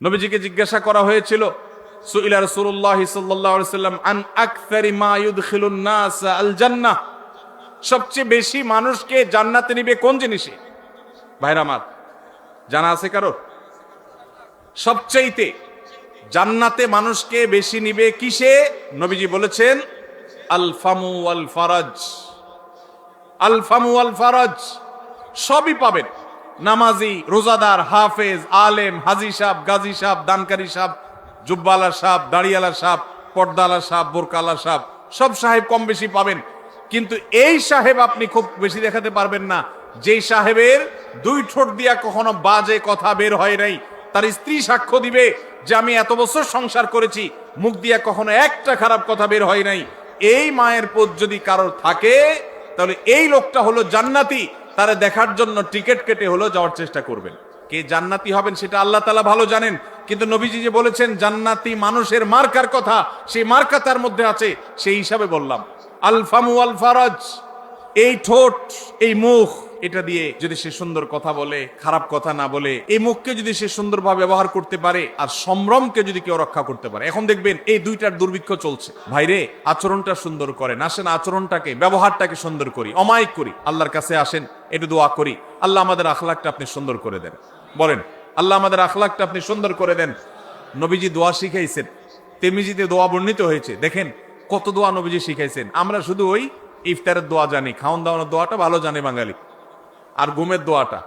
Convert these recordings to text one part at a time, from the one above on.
নবীজিকে জিজ্ঞাসা করা হয়েছিল, সুইলা রাসূলুল্লাহ সাল্লাল্লাহু আলাইহি ওয়াসাল্লাম আন আকসারি মা ইউদখিলুন নাস আল জান্নাহ, সবচেয়ে বেশি মানুষকে জান্নাতে নিবে কোন জিনিসে? ভাইরা আমার, জানা আছে কারো? সবচেয়েতে জান্নাতে মানুষকে বেশি নিবে কিসে? নবীজি বলেছেন আল ফামু ওয়াল ফারাজ। আল ফামু ওয়াল ফারাজ, সবই পাবেন। নামাজি, রোজাদার, হাফেজ, আলেম, হাজি সাহেব, গাজী সাহেব, দানকারী সাহেব, জুব্বালা সাহেব, দাড়িয়ালা সাহেব, পর্দালা সাহেব, বোরকালা সাহেব, সব সাহেব কম বেশি পাবেন। কিন্তু এই সাহেব আপনি খুব বেশি দেখাতে পারবেন না, যেই সাহেবের দুই ঠোঁট দিয়া কখনো বাজে কথা বের হয় নাই। তার স্ত্রী সাক্ষ্য দিবে যে আমি এত বছর সংসার করেছি, মুখ দিয়া কখনো একটা খারাপ কথা বের হয় নাই। এই মায়ের পোদ যদি কারোর থাকে, তাহলে এই লোকটা হলো জান্নাতি। তারা দেখার জন্য টিকিট কেটে হলো যাওয়ার চেষ্টা করবেন। কে জান্নাতি হবেন সেটা আল্লাহ তাআলা ভালো জানেন, কিন্তু নবীজি যে বলেছেন জান্নাতি মানুষের মার্কার কথা, সেই মার্কা তার মধ্যে আছে, সেই হিসাবে বললাম। আল ফামু আল ফারাজ, এই ঠোঁট, এই মুখ, এটা দিয়ে যদি সে সুন্দর কথা বলে, খারাপ কথা না বলে, এই মুখকে যদি সে সুন্দরভাবে ব্যবহার করতে পারে, আর সম্ভ্রমকে যদি কেউ রক্ষা করতে পারে। এখন দেখবেন এই দুইটার দুর্ভিক্ষ চলছে। ভাইরে, আচরণটা সুন্দর করেন, আসেন আচরণটাকে, ব্যবহারটাকে সুন্দর করি, অমায়িক করি। আল্লাহর কাছে আসেন, একটু দোয়া করি, আল্লাহ আমাদের আখলাকটা আপনি সুন্দর করে দেন। বলেন, আল্লাহ আমাদের আখলাকটা আপনি সুন্দর করে দেন। নবীজি দোয়া শিখাইছেন, তিরমিজিতে দোয়া বর্ণিত হয়েছে। দেখেন কত দোয়া নবীজি শিখাইছেন। আমরা শুধু ওই ইফতারের দোয়া জানি, খাওয়ান দাওয়ানোর দোয়াটা ভালো জানে বাঙালি, আর ঘুমের দোয়াটা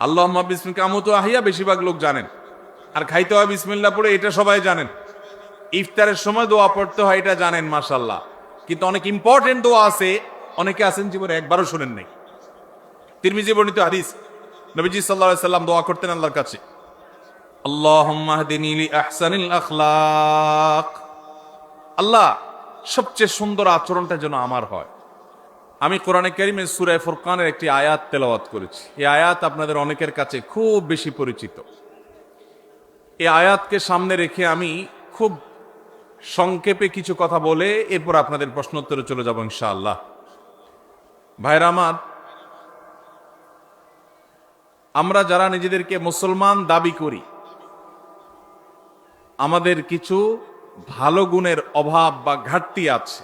আল্লাহুম্মা বিসমিকা আমুতু আহিয়া বেশিরভাগ লোক জানেন, আর খাইতে হয় বিসমিল্লাহ পড়ে, এটা সবাই জানেন। ইফতারের সময় দোয়া পড়তে হয়, এটা জানেন, মাশাআল্লাহ। কিন্তু অনেক ইম্পর্টেন্ট দোয়া আছে, অনেকে আছেন জীবনে একবারও শুনেন নাই। তিরমিজি বর্ণিত হাদিস, নবীজি সাল্লাল্লাহু আলাইহি সাল্লাম দোয়া করতেন আল্লাহর কাছে, আল্লাহুম্মা হদিনি লি আহসানিল আখলাক। আল্লাহ, সবচেয়ে সুন্দর আচরণটা যেন আমার হয়। আমি কোরআনে কারিমের সূরা ফুরকানের একটি আয়াত তেলাওয়াত করেছি। এই আয়াত আপনাদের অনেকের কাছে খুব বেশি পরিচিত। এই আয়াতকে সামনে রেখে আমি খুব সংক্ষেপে কিছু কথা বলে এরপর আপনাদের প্রশ্নোত্তরে চলে যাব ইনশাআল্লাহ। ভাইরা আমার, আমরা যারা নিজেদেরকে মুসলমান দাবি করি, আমাদের কিছু ভালো গুণের অভাব বা ঘাটতি আছে,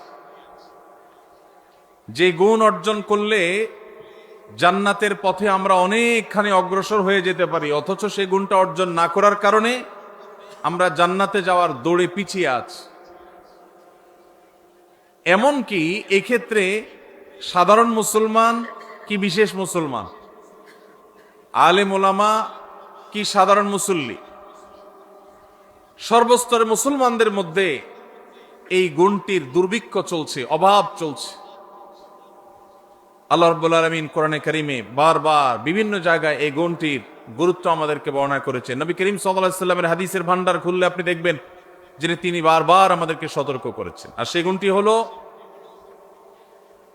যে গুণ অর্জন করলে জান্নাতের পথে আমরা অনেকখানি অগ্রসর হয়ে যেতে পারি, অথচ সেই গুণটা অর্জন না করার কারণে আমরা জান্নাতে যাওয়ার দৌড়ে পিছিয়ে আছি। এমনকি এক্ষেত্রে সাধারণ মুসলমান কি বিশেষ মুসলমান, আলেম ওলামা কি সাধারণ মুসল্লি, সর্বস্তরের মুসলমানদের মধ্যে এই গুণটির দুর্ভিক্ষ চলছে, অভাব চলছে। আল্লাহ রাব্বুল আলামিন কোরআনে কারিমে বারবার বিভিন্ন জায়গায় এই গুণটির গুরুত্ব আমাদেরকে বর্ণনা করেছেন। নবী করিম সাল্লাল্লাহু আলাইহি সাল্লামের হাদিসের ভান্ডার খুললে আপনি দেখবেন যে তিনি বারবার আমাদেরকে সতর্ক করেছেন। আর সেই গুণটি হলো,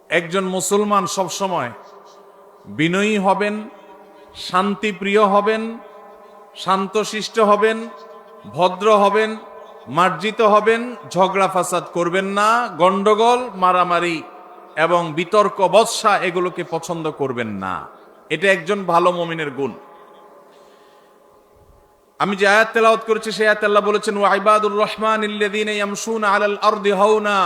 একজন মুসলমান সবসময় বিনয়ী হবেন, শান্তিপ্রিয় হবেন, শান্তশিষ্ট হবেন, ভদ্র হবেন, মার্জিত হবেন, ঝগড়া ফাসাদ করবেন না, গন্ডগোল, মারামারি এবং বিতর্ক, বৎসা এগুলোকে পছন্দ করবেন না। এটা একজন ভালো মুমিনের গুণ। আমি যে আয়াত তেলাওয়াত করেছি সেই আয়াতে আল্লাহ বলেছেন, ওয়া ইবাদুর রহমানিল্লাযীনা ইয়ামশুনা আলাল আরদি হাওনা।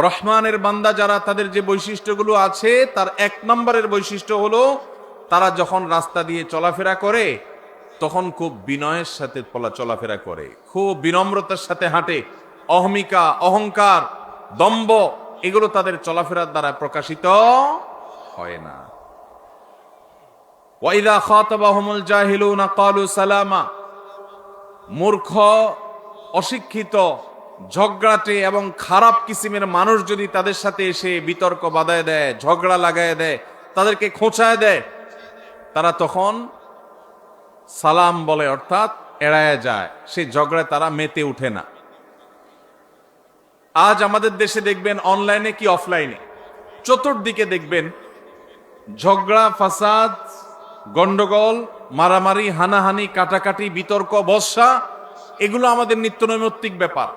রহমানের বান্দা যারা, তাদের যে বৈশিষ্ট্যগুলো আছে, তার এক নম্বরের বৈশিষ্ট্য হলো তারা যখন রাস্তা দিয়ে চলাফেরা করে তখন খুব বিনয়ের সাথে চলাফেরা করে, খুব বিনম্রতার সাথে হাঁটে। অহমিকা, অহংকার, দম্ভ এগুলো তাদের চলাফেরার দ্বারা প্রকাশিত হয় না। ওয়াইদা খাতাবাহুমুল জাহিলুনা ক্বালু সালামা। মূর্খ, অশিক্ষিত, ঝগড়াটে এবং খারাপ কিসিমের মানুষ যদি তাদের সাথে এসে বিতর্ক বাধায় দেয়, ঝগড়া লাগায় দেয়, তাদেরকে খোঁচায় দেয়, তারা তখন সালাম বলে, অর্থাৎ এড়ায় যায়, সেই ঝগড়ায় তারা মেতে উঠে না। আজ আমাদের দেশে দেখবেন, অনলাইনে কি অফলাইনে, চতুর্দিকে দেখবেন ঝগড়া ফাসাদ, গন্ডগোল, মারামারি, হানাহানি, কাটাকাটি, বিতর্ক, বর্ষা, এগুলো আমাদের নিত্য নৈমিত্তিক ব্যাপার।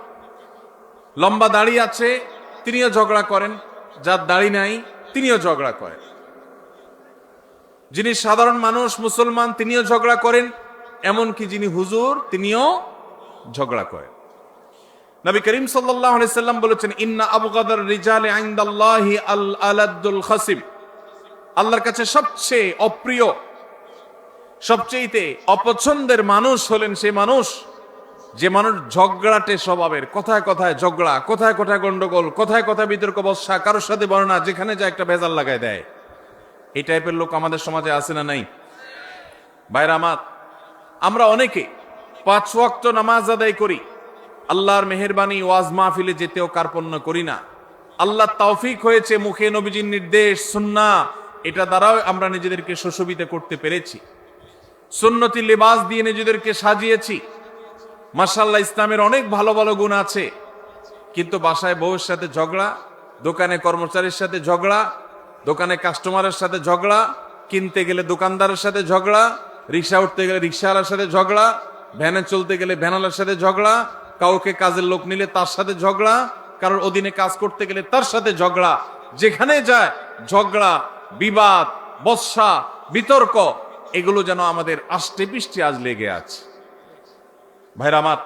লম্বা দাড়ি আছে, তিনিও ঝগড়া করেন, যার দাড়ি নাই তিনিও ঝগড়া করেন। যিনি সাধারণ মানুষ, মুসলমান, তিনিও ঝগড়া করেন। এমনকি যিনি হুজুর তিনিও ঝগড়া করেন। নবী করিম সাল্লাল্লাহু আলাইহি সাল্লাম বলেছেন, ইন্না আবগাদার রিজালি ইনদাল্লাহি আল আলাদুল খাসিম, আল্লাহর কাছে সবচেয়ে অপ্রিয়, সবচেয়ে অপছন্দের মানুষ হলেন সে মানুষ যে মানুষ ঝগড়াটে স্বভাবের, কথায় কথায় ঝগড়া, কথায় কথায় গন্ডগোল, কথায় কথায় বিতর্ক বর্ষা, কারোর সাথে বর্ণনা, যেখানে যা একটা ভেজাল লাগায় দেয়। এই টাইপের লোক আমাদের সমাজে আছে না নাই? ভাইরা আমার, আমরা অনেকে 5 ওয়াক্ত নামাজ আদায় করি, আল্লাহর মেহেরবানি ওয়াজ মাহফিলে যেতেও কার্পণ্য করি না। আল্লাহ তৌফিক হয়েছে মুখে নবীজির নির্দেশ সুন্নাহ, এটা দ্বারাও আমরা নিজেদেরকে সুশোভিত করতে পেরেছি। সুন্নতি লেবাস দিয়ে নিজেদেরকে সাজিয়েছি। মাশাআল্লাহ, ইসলামের অনেক ভালো ভালো গুণ আছে, কিন্তু বাসায় বউয়ের সাথে ঝগড়া, দোকানে কর্মচারীর সাথে ঝগড়া, দোকানে কাস্টমারের সাথে ঝগড়া, কিনতে গেলে দোকানদারের সাথে ঝগড়া, রিক্সা উঠতে গেলে রিক্সাওয়ালার সাথে ঝগড়া, ভ্যানে চলতে গেলে ভ্যানওয়ালার সাথে ঝগড়া, কাউকে কাজের লোক নিলে তার সাথে ঝগড়া, কারোর অধীনে কাজ করতে গেলে তার সাথে ঝগড়া। যেখানে যায় ঝগড়া, বিবাদ, বর্ষা, বিতর্ক, এগুলো যেন আমাদের আষ্টে পৃষ্ঠে আজ লেগে আছে। ভাইরা আমার,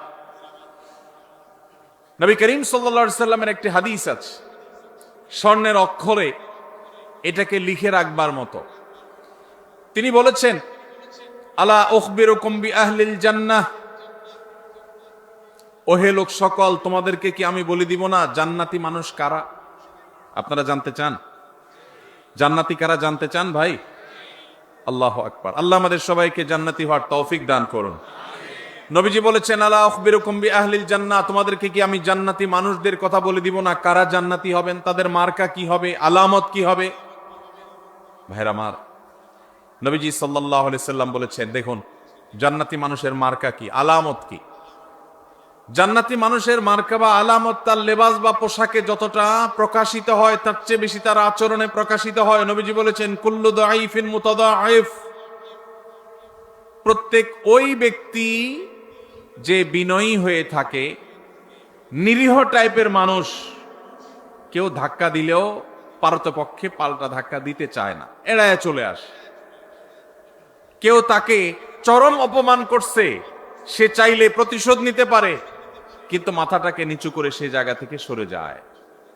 নবী করিম সাল্লাল্লাহু আলাইহি সাল্লামের একটি হাদিস আছে, স্বর্ণের অক্ষরে এটাকে লিখে রাখবার মতো। তিনি বলেছেন, আলা উখবিরুকুম বিআহলিল জান্নাহ, ওহে লোক সকল, তোমাদেরকে কি আমি বলে দিব না জান্নাতি মানুষ কারা? আপনারা জানতে চান জান্নাতি কারা? জানতে চান ভাই? আল্লাহু আকবার। আল্লাহ আমাদের সবাইকে জান্নাতি হওয়ার তৌফিক দান করুন। নবীজি বলেছেন, আলা উখবিরুকুম বিআহলিল জান্নাহ, তোমাদেরকে কি আমি জান্নাতি মানুষদের কথা বলে দিব না কারা জান্নাতি হবেন, তাদের মার্কা কি হবে, আলামত কি হবে? ভাইরা আমার, নবীজি সাল্লাল্লাহু আলাইহি সাল্লাম বলেছেন, দেখুন জান্নাতি মানুষের মার্কা কি, আলামত কি। জান্নাতি মানুষের মার্কা বা আলামত তার লেবাস বা পোশাকে যতটা প্রকাশিত হয় তার চেয়ে বেশি তার আচরণে প্রকাশিত হয়। নবীজি বলেছেন, কুল্লু দাঈফিন মুতাদাঈফ, প্রত্যেক ওই ব্যক্তি যে বিনয়ী হয়ে থাকে, নিরীহ টাইপের মানুষ, কেউ ধাক্কা দিলেও পারতপক্ষে পাল্টা ধাক্কা দিতে চায় না, এড়ায় চলে আসে। কেউ তাকে চরম অপমান করছে, সে চাইলে প্রতিশোধ নিতে পারে, কিন্তু মাথাটাকে নিচু করে সে জায়গা থেকে সরে যায়।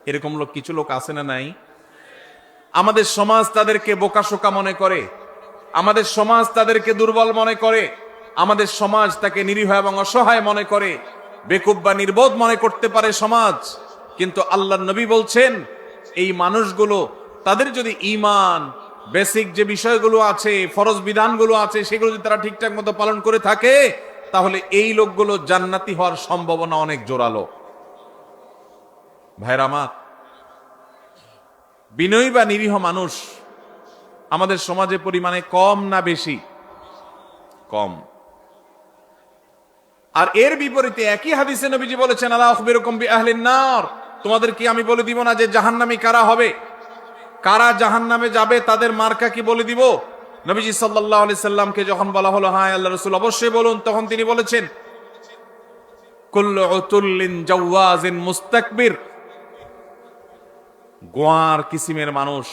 এরকম লোক কিছু লোক আছে না নাই? আমাদের সমাজ তাদেরকে বোকাশোকা মনে করে, আমাদের সমাজ তাদেরকে দুর্বল মনে করে, আমাদের সমাজ তাকে নিরীহ এবং অসহায় মনে করে, বেকুব বা নির্বোধ মনে করতে পারে সমাজ। কিন্তু আল্লাহর নবী বলছেন, এই মানুষগুলো তাদের যদি ঈমান, বেসিক যে বিষয়গুলো আছে, ফরজ বিধানগুলো আছে, সেগুলো যদি তারা ঠিকঠাক মতো পালন করে থাকে, তাহলে এই লোকগুলো জান্নাতি হওয়ার সম্ভাবনা অনেক জোরালো। ভাইরা আমার, বিনয়ী বা নিরীহ মানুষ আমাদের সমাজে পরিমাণে কম না বেশি? কম। আর এর বিপরীতে একই হাদিসে নবীজি বলেছেন, আলা উখবিরুকুম বিআহলিন নার, তোমাদের কি আমি বলে দিব না যে জাহান্নামী কারা হবে, কারা জাহান্নামে যাবে, তাদের মার্কা কি বলে দিব? নবীজি সাল্লাল্লাহু আলাইহি সাল্লামকে যখন বলা হলো, হ্যাঁ আল্লাহ রাসূল অবশ্যই বলুন, তখন তিনি বলেছেন, কুল্লু উতুল্লিন জাওয়াজিন মুস্তাকবির, গোয়ার কিসিমের মানুষ,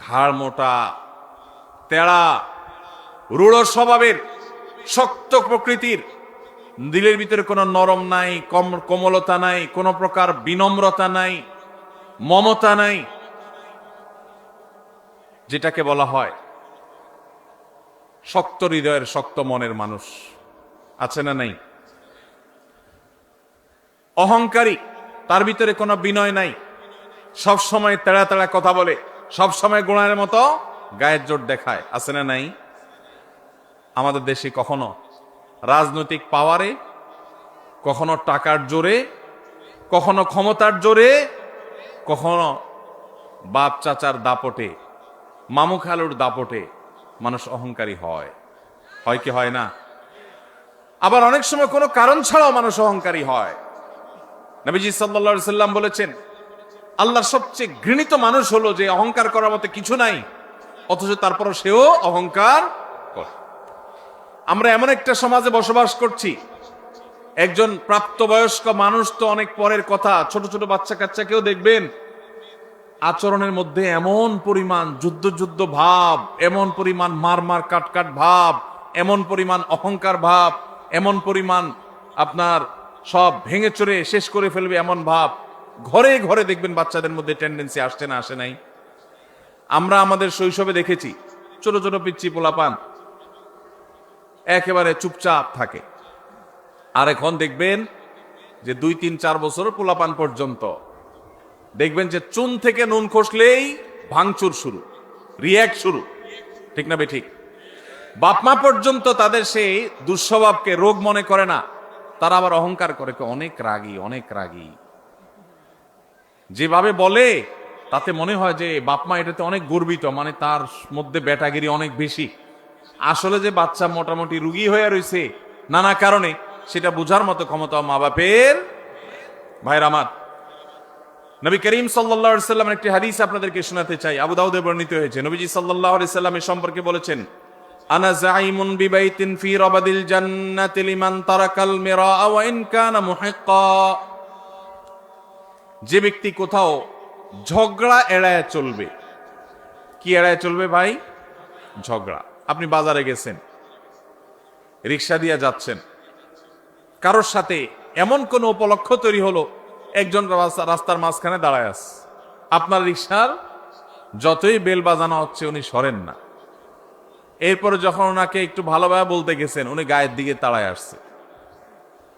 ঘাড় মোটা, তেড়া, রূঢ় স্বভাবের, শক্ত প্রকৃতির, দিলের ভিতরে কোনো নরম নাই, কোমলতা নাই, কোনো প্রকার বিনম্রতা নাই, মমতা নাই, যেটাকে বলা হয় শক্ত হৃদয়ের, শক্ত মনের মানুষ আছে না নাই? অহংকারী, তার ভিতরে কোনো বিনয় নাই, সব সময় তেড়া তেড়া কথা বলে, সব সময় গোড়ার মতো গায়ের জোর দেখায়, আছে না নাই? আমাদের দেশে কখনো রাজনৈতিক পাওয়ারে, কখনো টাকার জোরে, কখনো ক্ষমতার জোরে, কখনো বাপ চাচার দাপটে, মামু খালুর দাপটে মানুষ অহংকারী হয়। হয় কি হয় না? আবার অনেক সময় কোনো কারণ ছাড়াও মানুষ অহংকারী হয়। নবীজি সাল্লাল্লাহু আলাইহি সাল্লাম বলেছেন, আল্লাহর সবচেয়ে ঘৃণিত মানুষ হলো যে অহংকার করার মতো কিছু নাই, অথচ তারপরও সেও অহংকার করে। আমরা এমন একটা সমাজে বসবাস করছি, একজন প্রাপ্তবয়স্ক মানুষ তো অনেক পরের কথা, ছোট ছোট বাচ্চা কাচ্চাকেও দেখবেন আচরণের মধ্যে এমন পরিমাণ যুদ্ধ যুদ্ধ ভাব, এমন পরিমাণ মার মার কাট কাট ভাব, এমন পরিমাণ অহংকার ভাব, এমন পরিমাণ আপনার সব ভেঙে চড়ে শেষ করে ফেলবে এমন ভাব, ঘরে ঘরে দেখবেন বাচ্চাদের মধ্যে টেন্ডেন্সি আসছে না, আসে নাই? আমরা আমাদের শৈশবে দেখেছি ছোট ছোট পিচ্চি পোলাপান একেবারে চুপচাপ থাকে, আর এখন দেখবেন যে 2-3-4 বছর পোলাপান পর্যন্ত দেখবেন যে চুন থেকে নুন খসলেই ভাঙচুর শুরু, রিয়াক্ট শুরু, ঠিক না বেঠিক? বাপমা পর্যন্ত তাদের সেই দুঃস্বভাবকে রোগ মনে করে না, তারা আবার অহংকার করে, অনেক রাগী, অনেক রাগী। যেভাবে বলে তাতে মনে হয় যে বাপমা এটাতে অনেক গর্বিত, মানে তার মধ্যে ব্যাটাগিরি অনেক বেশি। আসলে যে বাচ্চা মোটামুটি রুগী হয়ে রয়েছে নানা কারণে, সেটা বুঝার মতো ক্ষমতা মা বাপের। ভাইরা আমার, নবী করিম সাল্লাল্লাহু আলাইহি সাল্লামের একটি হাদিস আপনাদেরকে শোনাতে চাই, আবু দাউদে বর্ণিত হয়েছে। নবীজি সাল্লাল্লাহু আলাইহি সাল্লামের সম্পর্কে বলেছেন, আনা যাইমুন বিবাইতিন ফি রাবাদিল জান্নাতি লিমান তারাকাল মিরাআ ওয়া ইন কানা মুহিক্কা। যে ব্যক্তি কোথাও ঝগড়া এড়ায় চলবে। কি এড়ায় চলবে ভাই? ঝগড়া। আপনি বাজারে গেছেন, রিক্সা দিয়ে যাচ্ছেন, কারোর সাথে এমন কোন উপলক্ষ তৈরি হলো, একজন রাস্তার মাঝখানে দাঁড়ায় আছে, আপনার রিক্সার যতই বেল বাজানো হচ্ছে উনি সরেন না। এরপরে যখন ওনাকে একটু ভালোভাবে বলতে গেছেন, উনি গায়ের দিকে তাড়ায় আসছে।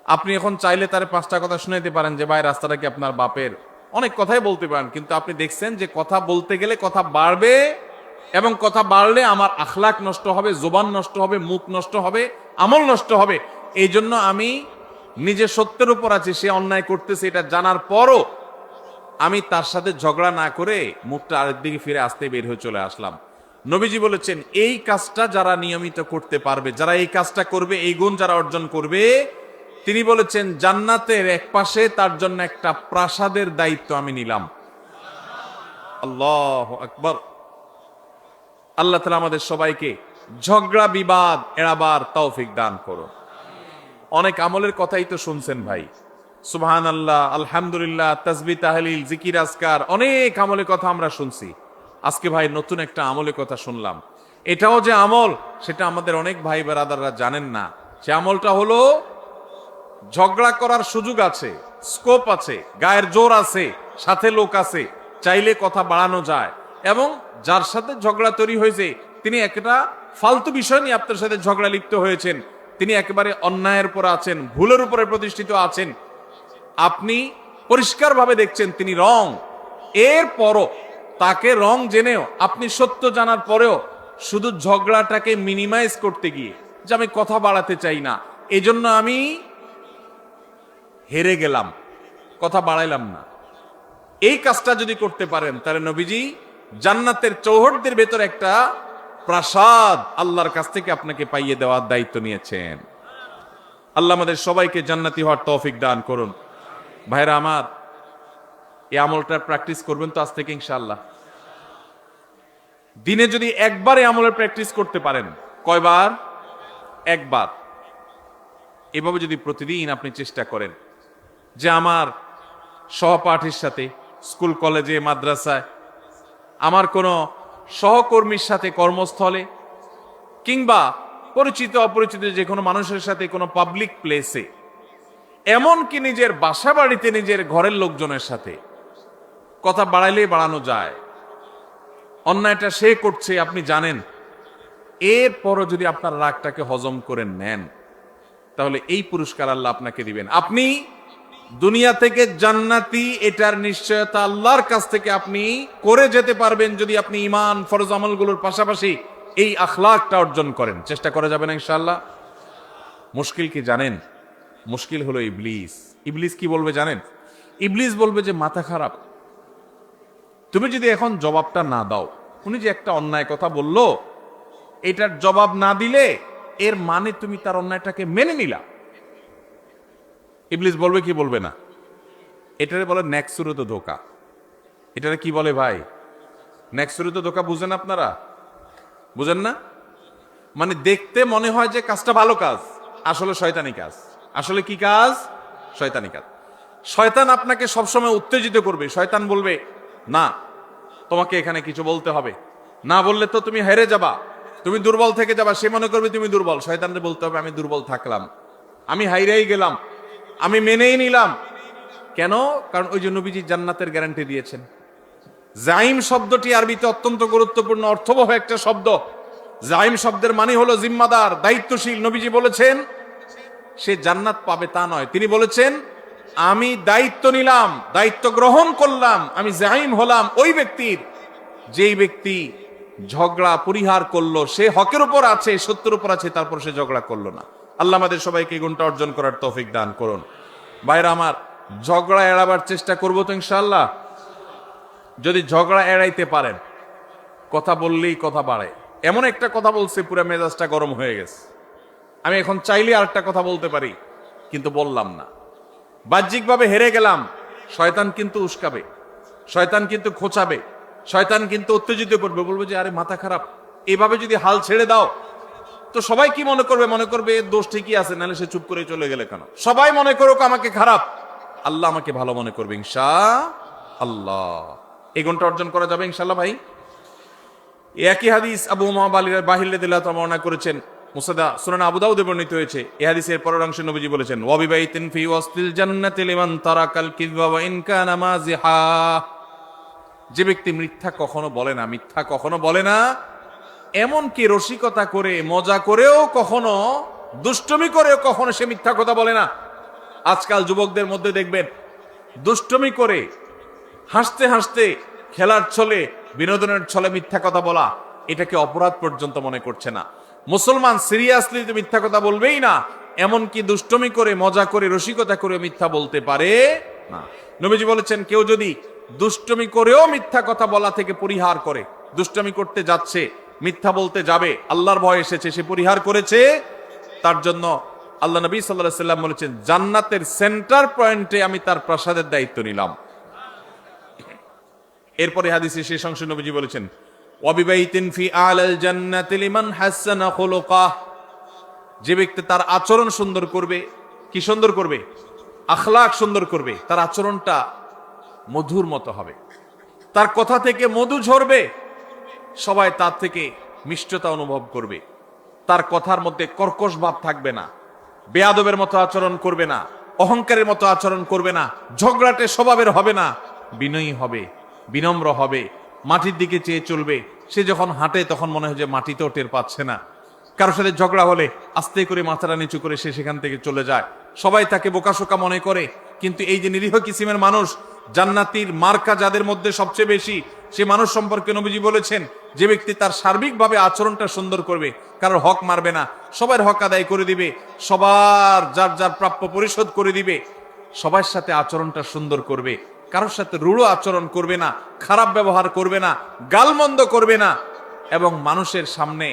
আপনি এখন চাইলে তার 5টা কথা শুনাইতে পারেন যে ভাই রাস্তাটা কি আপনার বাপের, অনেক কথাই বলতে পারেন, কিন্তু আপনি দেখছেন যে কথা বলতে গেলে কথা বাড়বে, এবং কথা বাড়লে আমার আখলাক নষ্ট হবে, জবান নষ্ট হবে, মুখ নষ্ট হবে, আমল নষ্ট হবে। এই জন্য আমি নিজে সত্যের উপর আছি, সে অন্যায় করতেছে এটা জানার পরও আমি তার সাথে ঝগড়া না করে মুখটা আরেক দিকে ফিরে আসতে বের হয়ে চলে আসলাম। নবীজি বলেছেন, এই কাজটা যারা নিয়মিত করতে পারবে, যারা এই কাজটা করবে, এই গুণ যারা অর্জন করবে, তিনি বলেছেন জান্নাতের এক পাশে তার জন্য একটা প্রাসাদের দায়িত্ব আমি নিলাম। আল্লাহু আকবার। আল্লাহ তাআলা আমাদের সবাইকে ঝগড়া বিবাদ এড়াবার তৌফিক দান করুন। অনেক আমলের কথাই তো শুনছেন ভাই, সুবহানাল্লাহ, আলহামদুলিল্লাহ, তাসবিহ, তাহলিল, জিকির, আজকার, অনেক আমলের কথা আমরা শুনছি। আজকে ভাই নতুন একটা আমলের কথা শুনলাম। এটাও যে আমল সেটা আমাদের অনেক ভাই ব্রাদাররা জানেন না। সে আমলটা হলো ঝগড়া করার সুযোগ আছে, স্কোপ আছে, গায়ের জোর আছে, সাথে লোক আছে, চাইলে কথা বাড়ানো যায়, এবং যার সাথে ঝগড়া তৈরি হয়েছে তিনি একটা ফালতু বিষয় নিয়ে আপনার সাথে ঝগড়া লিপ্ত হয়েছেন, তিনি একেবারে অন্যায়ের উপর আছেন, ভুলের উপরে প্রতিষ্ঠিত আছেন, আপনি পরিষ্কারভাবে দেখছেন তিনি রং, এরপরও তাকে রং জেনেও আপনি সত্য জানার পরেও শুধু ঝগড়াটাকে মিনিমাইজ করতে গিয়ে যে আমি কথা বাড়াতে চাই না, এজন্য আমি হেরে গেলাম, কথা বাড়াইলাম না, এই কাজটা যদি করতে পারেন তাহলে নবীজি জান্নাতের চৌহদ্দির ভেতর একটা প্রাসাদ আল্লাহর কাছ থেকে আপনাকে পাইয়ে দেওয়ার দায়িত্ব নিয়েছেন। আল্লাহ আমাদের সবাইকে জান্নাতি হওয়ার তৌফিক দান করুন। ভাইরা আমার, এই আমলটা প্র্যাকটিস করবেন তো আজ থেকে ইনশাআল্লাহ। দিনে যদি একবার এই আমলের প্র্যাকটিস করতে পারেন, কয়বার? একবার। এভাবে যদি প্রতিদিন আপনি চেষ্টা করেন যে আমার সহপাঠীর সাথে, স্কুল কলেজে মাদ্রাসায়, আমার কোনো সহকর্মীর সাথে কর্মস্থলে, কিংবা পরিচিত অপরিচিত যে কোনো মানুষের সাথে কোনো পাবলিক প্লেসে, এমনকি নিজের বাসা বাড়িতে নিজের ঘরের লোকজনের সাথে কথা বাড়াইলেই বাড়ানো যায়। অন্যায়টা সে করছে আপনি জানেন, এরপরও যদি আপনার রাগটাকে হজম করে নেন তাহলে এই পুরস্কার আল্লাহ আপনাকে দিবেন। আপনি দুনিয়া থেকে জান্নাতি, এটার নিশ্চয়তা আল্লাহর কাছ থেকে আপনি করে যেতে পারবেন যদি আপনি ঈমান, ফরজ আমলগুলোর পাশাপাশি এই আখলাকটা অর্জন করেন। চেষ্টা করা যাবে না ইনশাআল্লাহ? মুশকিল কি জানেন? মুশকিল হলো ইবলিস। ইবলিস কি বলবে জানেন? ইবলিস বলবে যে মাথা খারাপ, তুমি যদি এখন জবাবটা না দাও, উনি যে একটা অন্যায় কথা বলল এটার জবাব না দিলে এর মানে তুমি তার অন্যায়টাকে মেনে নিলা। ইবলিস বলবে কি বলবে না? এটারে বলে নেক্সুরত ধোকা। এটারে কি বলে ভাই? নেক্সুরত ধোকা। বুঝেন আপনারা? বুঝেন না? মানে দেখতে মনে হয় যে কাজটা ভালো কাজ, আসলে শয়তানি কাজ। আসলে কি কাজ? শয়তানি কাজ। শয়তান আপনাকে সবসময় উত্তেজিত করবে। শয়তান বলবে না, তোমাকে এখানে কিছু বলতে হবে, না বললে তো তুমি হেরে যাবা, তুমি দুর্বল থেকে যাবা, সে মনে করবে তুমি দুর্বল। শয়তানকে বলতে হবে আমি দুর্বল থাকলাম, আমি হাইরাই গেলাম, আমি মেনেই নিলাম। কেন? কারণ ওই যে নবীজি জান্নাতের গ্যারান্টি দিয়েছেন। জাইম শব্দটি আরবিতে অত্যন্ত গুরুত্বপূর্ণ অর্থবহ একটা শব্দ। জাইম শব্দের মানে হলো জিম্মাদার, দায়িত্বশীল। নবীজি বলেছেন সে জান্নাত পাবে তা নয়, তিনি বলেছেন আমি দায়িত্ব নিলাম, দায়িত্ব গ্রহণ করলাম, আমি জাইম হলাম ওই ব্যক্তির যেই ব্যক্তি ঝগড়া পরিহার করলো, সে হকের উপর আছে, সত্যের উপর আছে, তারপর সে ঝগড়া করলো না। আল্লাহ আমাদের সবাইকে এই গুণটা অর্জন করার তৌফিক দান করুন। ভাইরা আমার, ঝগড়া এড়াবার চেষ্টা করবো তো ইনশাআল্লাহ। যদি ঝগড়া এড়াইতে পারেন, কথা বললেই কথা বাড়ে, এমন একটা কথা বলছে পুরো মেজাজটা গরম হয়ে গেছে, আমি এখন চাইলে আরেকটা কথা বলতে পারি কিন্তু বললাম না, বাহ্যিকভাবে হেরে গেলাম। শয়তান কিন্তু উস্কাবে, শয়তান কিন্তু খোঁচাবে, শয়তান কিন্তু উত্তেজিত করবে, বলবে যে আরে মাথা খারাপ, এইভাবে যদি হাল ছেড়ে দাও তো সবাই কি মনে করবে? মনে করবে এর দোষ ঠিকই আছে, নাহলে সে চুপ করে চলে গেলে কেন? সবাই মনে করুক আমাকে খারাপ, আল্লাহ আমাকে ভালো মনে করবে ইনশাআল্লাহ। এই গুণটা অর্জন করা যাবে ইনশাআল্লাহ। ভাই, একই হাদিস আবু উমামা বাহির রাদিয়াল্লাহু তাআলা বর্ণনা করেছেন, মুসনাদ সুনান আবু দাউদে বর্ণিত হয়েছে। এই হাদিসের পরের অংশে নবীজি বলেছেন ওয়া বিবাইতিন ফি ওয়াসতিল জান্নাতি লিমান তারাকাল কিযবা ওয়া ইন কানা মাযিহা। যে ব্যক্তি মিথ্যা কখনো বলে না, মিথ্যা কখনো বলে না, এমন কি রসিকতা করে, মজা করেও কখনো, দুষ্টমি করেও কখনো সে মিথ্যা কথা বলে না। আজকাল যুবকদের মধ্যে দেখবেন দুষ্টমি করে, হাসতে হাসতে, খেলার ছলে, বিনোদনের ছলে মিথ্যা কথা বলা, এটাকে অপরাধ পর্যন্ত মনে করছে না। মুসলমান সিরিয়াসলি তো মিথ্যা কথা বলবেই না, এমনকি দুষ্টমি করে, মজা করে, রসিকতা করে মিথ্যা বলতে পারে না। নবীজি বলেছেন কেউ যদি দুষ্টমি করেও মিথ্যা কথা বলা থেকে পরিহার করে, দুষ্টমি করতে যাচ্ছে, মিথ্যা বলতে যাবে, আল্লাহর ভয় এসেছে, সে পরিহার করেছে, তার জন্য আল্লাহ নবী সাল্লাল্লাহু আলাইহি ওয়াসাল্লাম বলেছেন জান্নাতের সেন্টার পয়েন্টে আমি তার প্রাসাদের দায়িত্ব নিলাম। এরপরে হাদিসে শেষ অংশে নবীজি বলেছেন ওয়াবিবাইতিন ফি আলাল জান্নাতি লিমান হাসানা খুলুকাহ। যে ব্যক্তি তার আচরণ সুন্দর করবে, কি সুন্দর করবে? আখলাক সুন্দর করবে, তার আচরণটা মধুর মতো হবে, তার কথা থেকে মধু ঝরবে, সবাই তার থেকে মিষ্টতা অনুভব করবে, তার কথার মধ্যে কর্কশ ভাব থাকবে না, বেয়াদবের মতো আচরণ করবে না, অহংকারের মতো আচরণ করবে না, ঝগড়াটে স্বভাবের হবে না, বিনয়ী হবে, বিনম্র হবে, মাটির দিকে চেয়ে চলবে। সে যখন হাঁটে তখন মনে হয় যে মাটিতেও টের পাচ্ছে না। কারোর সাথে ঝগড়া হলে আস্তে করে মাথাটা নিচু করে সে সেখান থেকে চলে যায়। সবাই তাকে বোকাশোকা মনে করে, কিন্তু এই যে নিরীহ কিসিমের মানুষ, জান্নাতীর মার্কা যাদের মধ্যে সবচেয়ে বেশি, সে মানুষ সম্পর্কে নবীজি বলেছেন যে ব্যক্তি তার সার্বিকভাবে আচরণটা সুন্দর করবে, কারোর হক মারবে না, সবার হক আদায় করে দিবে, সবার যার যার প্রাপ্য পরিশোধ করে দিবে, সবার সাথে আচরণটা সুন্দর করবে, কারোর সাথে রূঢ় আচরণ করবে না, খারাপ ব্যবহার করবে না, গালমন্দ করবে না, এবং মানুষের সামনে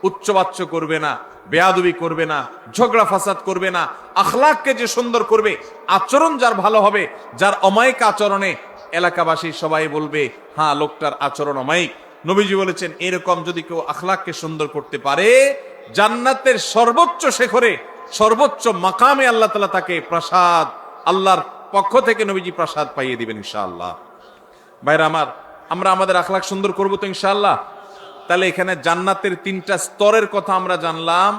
উচ্চবাচ্য করবে না, বেয়াদবি করবে না, ঝগড়া ফাসাদ করবে না। আখলাককে যে সুন্দর করবে, আচরণ যার ভালো হবে, যার অমায়িক আচরণে এলাকাবাসী সবাই বলবে হ্যাঁ লোকটার আচরণ অমায়িক। নবীজি বলেছেন এরকম যদি কেউ আখলাককে সুন্দর করতে পারে, জান্নাতের সর্বোচ্চ শিখরে, সর্বোচ্চ মাকামে আল্লাহ তাআলা তাকে প্রাসাদ, আল্লাহর পক্ষ থেকে নবীজি প্রাসাদ পাইয়ে দিবেন ইনশাআল্লাহ। ভাইরা আমার, আমরা আমাদের আখলাক সুন্দর করবো তো ইনশাআল্লাহ। তাহলে এখানে জান্নাতের 3টা স্তরের কথা আমরা জানলাম।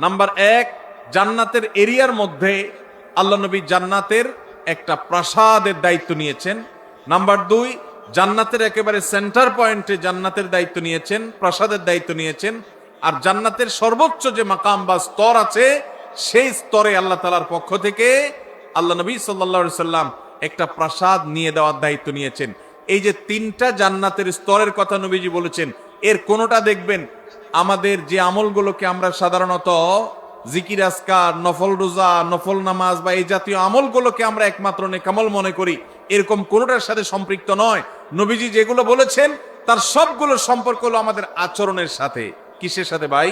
নাম্বার 1, জান্নাতের এরিয়ার মধ্যে আল্লাহ নবী জান্নাতের একটা প্রাসাদের দায়িত্ব নিয়েছেন। নাম্বার 2, জান্নাতের একেবারে সেন্টার পয়েন্টে জান্নাতের দায়িত্ব নিয়েছেন, প্রাসাদের দায়িত্ব নিয়েছেন। আর জান্নাতের সর্বোচ্চ যে মাকাম বা স্তর আছে, সেই স্তরে আল্লাহ তাআলার পক্ষ থেকে আল্লাহ নবী সাল্লাল্লাহু আলাইহি সাল্লাম একটা প্রাসাদ নিয়ে দেওয়ার দায়িত্ব নিয়েছেন। এই যে 3টা জান্নাতের স্তরের কথা নবীজি বলেছেন, এর কোনোটা দেখবেন আমাদের যে আমলগুলোকে আমরা সাধারণত জিকির আজকার, নফল রোজা, নফল নামাজ বা এই জাতীয় আমলগুলোকে আমরা একমাত্র নেকামল মনে করি, এরকম কোনোটার সাথে সম্পৃক্ত নয়। নবীজি যেগুলো বলেছেন তার সবগুলোর সম্পর্ক হলো আমাদের আচরণের সাথে। কিসের সাথে ভাই?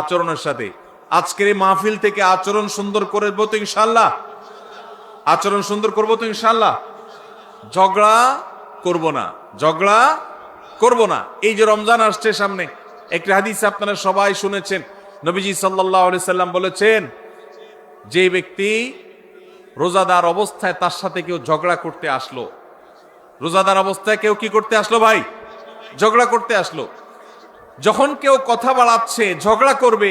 আচরণের সাথে। আজকের এই মাহফিল থেকে আচরণ সুন্দর করবো তো ইনশাআল্লাহ, আচরণ সুন্দর করবো তো ইনশাআল্লাহ। ঝগড়া করব না, ঝগড়া করব না। এই যে রমজান আসছে সামনে, একটা হাদিস আপনারা সবাই শুনেছেন, নবীজি সাল্লাল্লাহু আলাইহি সাল্লাম বলেছেন যে ব্যক্তি রোজাদার অবস্থায় তার সাথে কেউ ঝগড়া করতে আসলো, রোজাদার অবস্থায় কেউ কি করতে আসলো ভাই? ঝগড়া করতে আসলো, যখন কেউ কথা বাড়াচ্ছে, ঝগড়া করবে,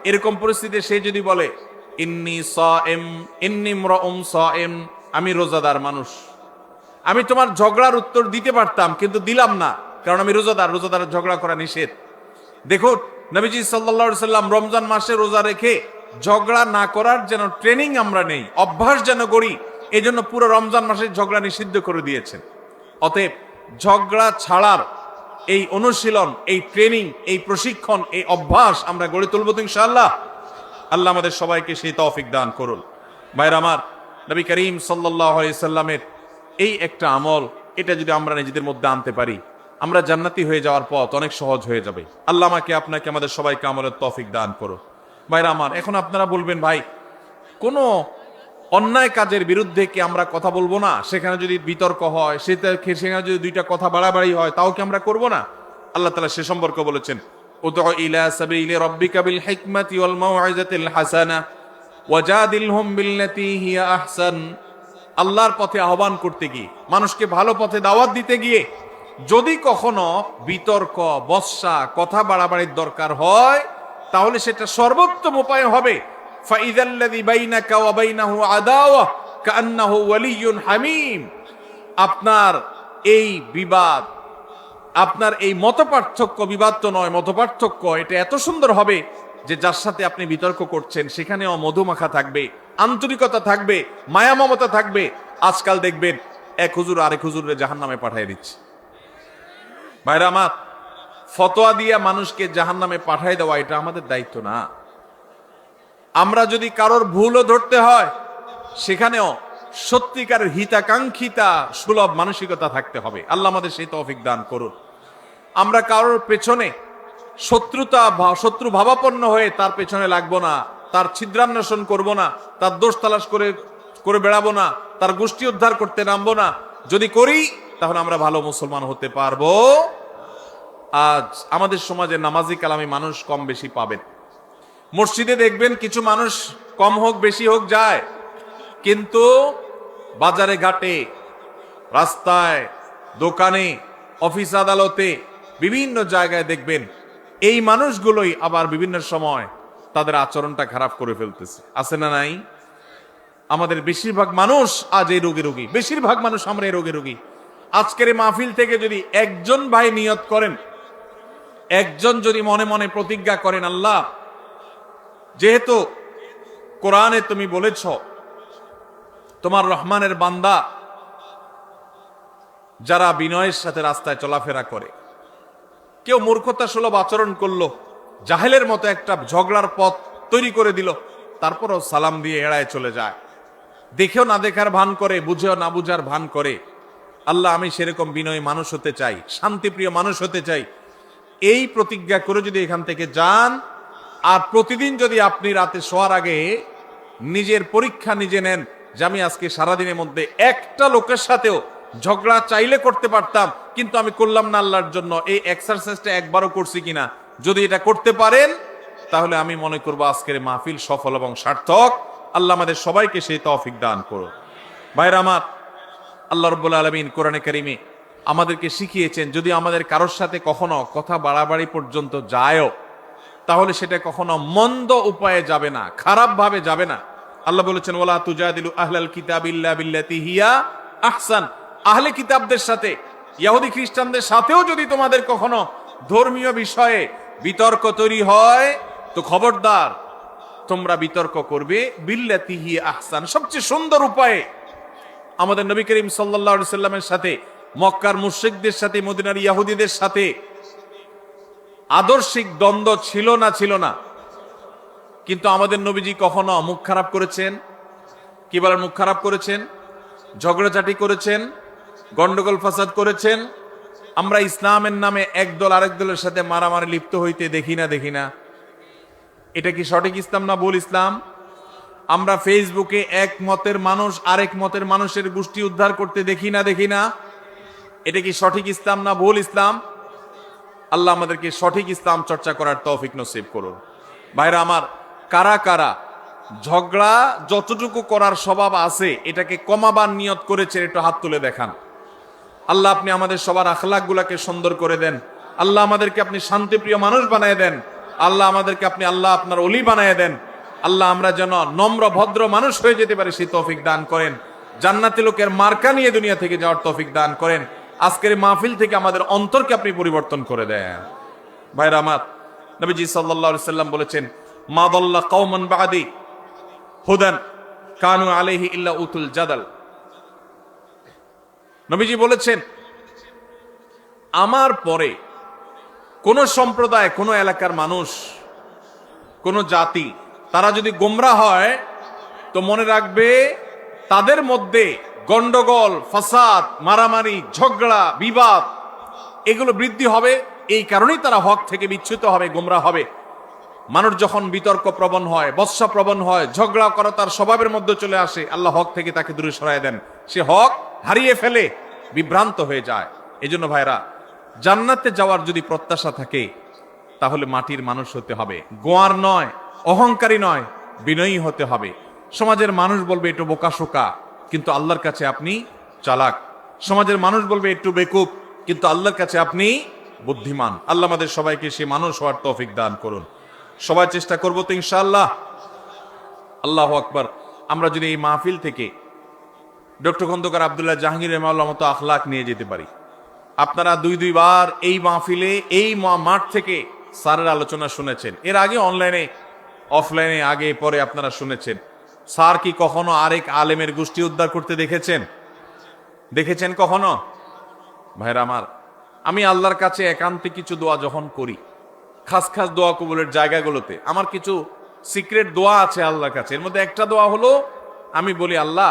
এরকম পরিস্থিতিতে সে যদি বলে ইন্নী সাইম, ইন্নী ইমরাউন সাইম, আমি রোজাদার মানুষ, আমি তোমার ঝগড়ার উত্তর দিতে পারতাম কিন্তু দিলাম না, কারণ আমি রোজাদার, রোজাদার ঝগড়া করা নিষেধ। দেখুন নবীজি সাল্লাল্লাহু আলাইহি সাল্লাম রমজান মাসে রোজা রেখে ঝগড়া না করার যেন ট্রেনিং আমরা নেই, অভ্যাস যেন করি, এই জন্য পুরো রমজান মাসে ঝগড়া নিষিদ্ধ করে দিয়েছেন। অতএব ঝগড়া ছাড়ার এই অনুশীলন, এই ট্রেনিং, এই প্রশিক্ষণ, এই অভ্যাস আমরা গড়ে তুলব তো ইনশাআল্লাহ। আল্লাহ আমাদের সবাইকে সেই তৌফিক দান করুন। ভাইরা আমার, নবী করিম সাল্লাল্লাহু আলাইহি সাল্লামের এই একটা আমল, এটা যদি আমরা নিজেদের মধ্যে আনতে পারি, আমরা জান্নাতি হয়ে যাওয়ার পথ অনেক সহজ হয়ে যাবে। আল্লাহ আমাকে, আপনাকে, আমাদের সবাইকে আমলের তৌফিক দান করো। ভাইরা আমার, এখন আপনারা বলবেন, ভাই কোনো অন্যায় কাজের বিরুদ্ধে কি আমরা কথা বলবো না? সেখানে যদি বিতর্ক হয়, সেখানে যদি দুইটা কথা বাড়াবাড়ি হয়, তাও কি আমরা করব না? আল্লাহ তাআলা সে সম্পর্কে বলেছেন, উদউ ইলা সাবিলি রাব্বিকা বিল হিকমাতি ওয়াল মাউইজাতিল হাসানা ওয়াজাদিলহুম বিল্লাতী হিয়া আহসান। আল্লাহর পথে আহ্বান করতে গিয়ে, মানুষকে ভালো পথে দাওয়াত দিতে গিয়ে যদি কখনো বিতর্ক, বর্ষা, কথা বাড়াবাড়ির দরকার হয়, তাহলে সেটা সর্বোত্তম উপায় হবে ফাইযাল্লাযী বাইনাকা ওয়া বাইনাহু আদাওয়া কাআন্নাহু ওয়ালিয়্যুন হামীম। আপনার এই বিবাদ, আপনার এই মতপার্থক্য, বিবাদ তো নয়, মতপার্থক্য, এটা এত সুন্দর হবে যে যার সাথে আপনি বিতর্ক করছেন সেখানেও মধুমাখা থাকবে, আন্তরিকতা থাকবে, মায়া মমতা থাকবে। আজকাল দেখবেন এক হুজুর আরেক হুজুরের জাহান্নামে পাঠিয়ে দিচ্ছে। ভাইরা আমার, ফতোয়া দিয়া মানুষকে জাহান্নামে পাঠিয়ে দেওয়া এটা আমাদের দায়িত্ব না। আমরা যদি কারোর ভুলও ধরতে হয়, সেখানেও সত্যিকারের হিতাকাঙ্ক্ষিতা, সুলভ মানসিকতা থাকতে হবে। আল্লাহ আমাদের সেই তৌফিক দান করুন। আমরা কারোর পেছনে শত্রু ভাবাপন্ন হয়ে তার পেছনে লাগবো না, তার ছিদ্রান্বেষণ করব না, তার দোষ তালাশ করে বেড়াবো না, তার গোষ্ঠী উদ্ধার করতে নামবো না। যদি করি তাহলে আমরা ভালো মুসলমান হতে পারবো। আজ আমাদের সমাজে নামাজি কালামি মানুষ কম বেশি পাবেন। মসজিদে দেখবেন কিছু মানুষ কম হোক বেশি হোক যায়, কিন্তু বাজারে ঘাটে, রাস্তায়, দোকানে, অফিস আদালতে, বিভিন্ন জায়গায় দেখবেন এই মানুষগুলোই আবার বিভিন্ন সময় তাদের আচরণটা খারাপ করে ফেলতেছে। আছে না নাই? আমাদের বেশিরভাগ মানুষ আজ এই রোগী, বেশিরভাগ মানুষ আমরা এই রোগী। আজকের এই মাহফিল থেকে যদি একজন ভাই নিয়ত করেন, একজন যদি মনে মনে প্রতিজ্ঞা করেন, আল্লাহ যেহেতু কোরআনে তুমি বলেছ তোমার রহমানের বান্দা যারা বিনয়ের সাথে রাস্তায় চলাফেরা করে, কেউ মূর্খতা সুলভ আচরণ করলো, জাহেলের মতো একটা ঝগড়ার পথ তৈরি করে দিল, তারপরও সালাম দিয়ে এড়ায় চলে যায়, দেখেও না দেখার ভান করে, বুঝেও না বুঝার ভান করে। আল্লাহ আমি সেরকম বিনয়ী মানুষ হতে চাই, শান্তিপ্রিয় মানুষ হতে চাই। এই প্রতিজ্ঞা করে যদি এখান থেকে যান, আর প্রতিদিন যদি আপনি রাতে শোয়ার আগে নিজের পরীক্ষা নিজে নেন যে আমি আজকে সারাদিনের মধ্যে একটা লোকের সাথেও ঝগড়া চাইলে করতে পারতাম কিন্তু আমি করলাম না আল্লাহর জন্য, এই এক্সারসাইজটা একবারও করছি কিনা, যদি এটা করতে পারেন তাহলে আমি মনে করবো আজকের মাহফিল সফল এবং সার্থক। আল্লাহ আমাদের সবাইকে সেই তৌফিক দান করো। ভাইরা আমার, আল্লাহ রাব্বুল আলামিন কোরআনে কারিমে আমাদেরকে শিখিয়েছেন যদি আমাদের কারোর সাথে কখনো কথা বাড়াবাড়ি পর্যন্ত যায়ও, তাহলে সেটা কখনো মন্দ উপায়ে যাবে না, খারাপ ভাবে যাবে না। আল্লাহ বলেছেন ওয়ালা তুজাদিলু আহলাল কিতাবি ইল্লা বিল্লাতি হিয়া আহসান। আহলে কিতাবদের সাথে, ইহুদি খ্রিস্টানদের সাথেও যদি তোমাদের কখনো ধর্মীয় বিষয়ে বিতর্ক তৈরি হয়, তো খবরদার তোমরা বিতর্ক করবে বিল্লাতি হিয়া আহসান, সবচেয়ে সুন্দর উপায়ে। আমাদের নবী করিম সাল্লাল্লাহু আলাইহি সাল্লামের সাথে মক্কার মুশরিকদের সাথে, মদিনার ইহুদিদের সাথে আদর্শিক দ্বন্দ্ব ছিল না, কিন্তু আমাদের নবীজি কখনো মুখ খারাপ করেছেন? কি বলেন? মুখ খারাপ করেছেন, ঝগড়াঝাটি করেছেন, গন্ডগোল ফাসাদ করেছেন। আমরা ইসলামের নামে একদল আরেক দলের সাথে মারামারি লিপ্ত হইতে দেখি না। এটা কি সঠিক ইসলাম না ভুল ইসলাম? আমরা ফেসবুকে এক মতের মানুষ আরেক মতের মানুষের গোষ্ঠী উদ্ধার করতে দেখি না। এটা কি সঠিক ইসলাম না ভুল ইসলাম? আল্লাহ আমাদেরকে সঠিক ইসলাম চর্চা করার তৌফিক নসিব করুন। ভাইরা আমার, কারা কারা ঝগড়া যতটুকু করার স্বভাব আছে এটাকে কমাবার নিয়ত করেছেন একটু হাত তুলে দেখান। আল্লাহ আপনি আমাদের সবার আখলাক গুলাকে সুন্দর করে দেন। আল্লাহ আমাদেরকে আপনি শান্তিপ্রিয় মানুষ বানিয়ে দেন। আল্লাহ আমাদেরকে আপনি আল্লাহ আপনার অলি বানিয়ে দেন। আল্লাহ আমরা যেন নম্র ভদ্র মানুষ হয়ে যেতে পারি সেই তৌফিক দান করেন। জান্নাতি লোকের মার্কা নিয়ে দুনিয়া থেকে যাওয়ার তৌফিক দান করেন। আজকের এই মাহফিল থেকে আমাদের অন্তরকে আপনি পরিবর্তন করে দেন। ভাইরা আমার, নবীজি সাল্লাল্লাহু আলাইহি সাল্লাম বলেছেন, মা দাল্লা কওমান বাদি হুদান কানু আলাইহি ইল্লা উতুল জাদাল। নবীজি বলেছেন, আমার পরে কোন সম্প্রদায়, কোন এলাকার মানুষ, কোন জাতি তারা যদি গোমরাহ হয় তো মনে রাখবে তাদের মধ্যে গন্ডগোল, ফাসাদ, মারামারি, ঝগড়া, বিবাদ এগুলো বৃদ্ধি হবে। এই কারণেই তারা হক থেকে বিচ্যুত হবে, গোমরাহ হবে। মানুষ যখন বিতর্ক প্রবণ হয়, বৎসা প্রবণ হয়, ঝগড়া করা তার স্বভাবের মধ্যে চলে আসে, আল্লাহ হক থেকে তাকে দূরে সরায় দেন। সে হক হারিয়ে ফেলে, বিভ্রান্ত হয়ে যায়। এজন্য ভাইরা, জান্নাতে যাওয়ার যদি প্রত্যাশা থাকে তাহলে মাটির মানুষ হতে হবে, গোয়ার নয়, অহংকারী নয়, বিনয়ী হতে হবে। সমাজের মানুষ বলবে একটু বোকাশোকা, কিন্তু আল্লাহর কাছে আপনি চালাক। সমাজের মানুষ বলবে একটু বেকুব, কিন্তু আল্লাহর কাছে আপনি বুদ্ধিমান। আল্লাহ আমাদের সবাইকে সে মানুষ হওয়ার তৌফিক দান করুন। সবাই চেষ্টা করবো তো ইনশাআল্লাহ। আল্লাহু আকবার। আমরা যদি এই মাহফিল থেকে ডক্টর খন্দকার আব্দুল্লাহ জাহাঙ্গীর রহমাতুল্লাহ মতো আখলাক নিয়ে যেতে পারি। আপনারা দুইবার এই মাহফিলে, এই মাঠ থেকে স্যারের আলোচনা শুনেছেন। এর আগে অনলাইনে, অফলাইনে, আগে পরে আপনারা শুনেছেন। স্যার কি কখনো আরেক আলেমের গোষ্ঠী উদ্ধার করতে দেখেছেন কখনো? ভাইরা আমার, আমি আল্লাহর কাছে একান্তে কিছু দোয়া যখন করি, খাস খাস দোয়া কবুলের জায়গাগুলোতে আমার কিছু সিক্রেট দোয়া আছে আল্লাহর কাছে। এর মধ্যে একটা দোয়া হলো, আমি বলি, আল্লাহ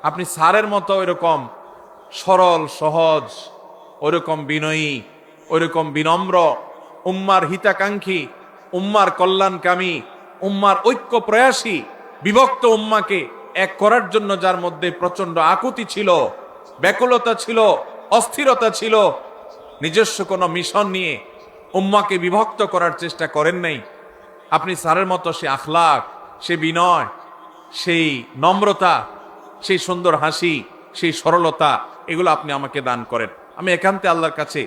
আপনি স্যারের মতো ওইরকম সরল সহজ, ওইরকম বিনয়ী, ওইরকম বিনম্র, উম্মার হিতাকাঙ্ক্ষী, উম্মার কল্যাণকামী, উম্মার ঐক্য প্রয়াসী, বিভক্ত উম্মাকে এক করার জন্য যার মধ্যে প্রচন্ড আকুতি ছিল, ব্যাকুলতা ছিল, অস্থিরতা ছিল, নিজস্ব কোনো মিশন নিয়ে উম্মাকে বিভক্ত করার চেষ্টা করেন নাই, আপনি স্যারের মতো সে আখলাক, সে বিনয়, সেই নম্রতা, সেই সুন্দর হাসি, সেই সরলতা, এগুলো আপনি আমাকে দান করেন। আমি একান্তে আল্লাহর কাছে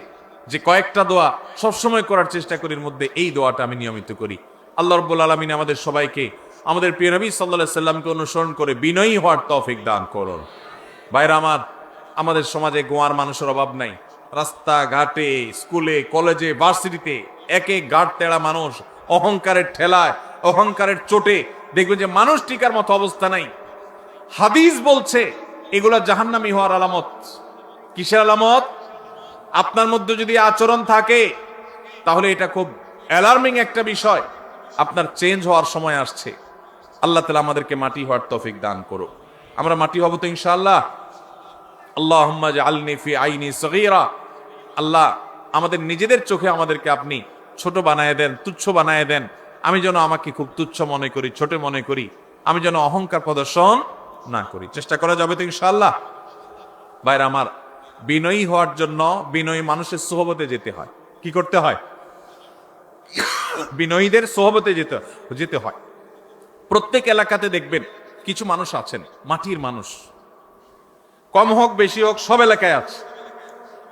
যে কয়েকটা দোয়া সবসময় করার চেষ্টা করি, এর মধ্যে এই দোয়াটা আমি নিয়মিত করি। আল্লাহ রাব্বুল আলামিন আমাদের সবাইকে আমাদের প্রিয় নবী সাল্লাল্লাহু আলাইহি সাল্লামকে অনুসরণ করে বিনয়ী হওয়ার তৌফিক দান করুন। ভাইরা আমার, আমাদের সমাজে গোয়ার মানুষের অভাব নাই। রাস্তাঘাটে, স্কুলে, কলেজে, ভার্সিটিতে এক এক গাঢ় তেড়া মানুষ, অহংকারের ঠেলায়, অহংকারের চোটে দেখবেন যে মানুষ টিকার মতো অবস্থা নাই। হাদিস বলছে এগুলা জাহান্নামী হওয়ার আলামত। কিসের আলামত? আপনার মধ্যে যদি আচরণ থাকে তাহলে এটা খুব অ্যালার্মিং একটা বিষয়, আপনার চেঞ্জ হওয়ার সময় আসছে। আল্লাহ তাআলা আমাদেরকে মাটি হওয়ার তৌফিক দান করো। আমরা মাটি হব তো ইনশাআল্লাহ। আল্লাহুম্মা জাআলনি ফি আইনি সগীরা। আল্লাহ আমাদের নিজেদের চোখে আমাদেরকে আপনি ছোট বানায় দেন, তুচ্ছ বানায় দেন। আমি যেন আমাকে খুব তুচ্ছ মনে করি, ছোট মনে করি, আমি যেন অহংকার প্রদর্শন না করি। চেষ্টা করা যাবে তো ইনশাআল্লাহ। ভাইরা আমার, বিনয়ী হওয়ার জন্য বিনয়ী মানুষের সোহবতে যেতে হয়। কি করতে হয়? বিনয়ীদের সোহবতে যেতে হয়। প্রত্যেক এলাকাতে দেখবেন কিছু মানুষ আছেন মাটির মানুষ, কম হোক বেশি হোক সব এলাকায় আছে।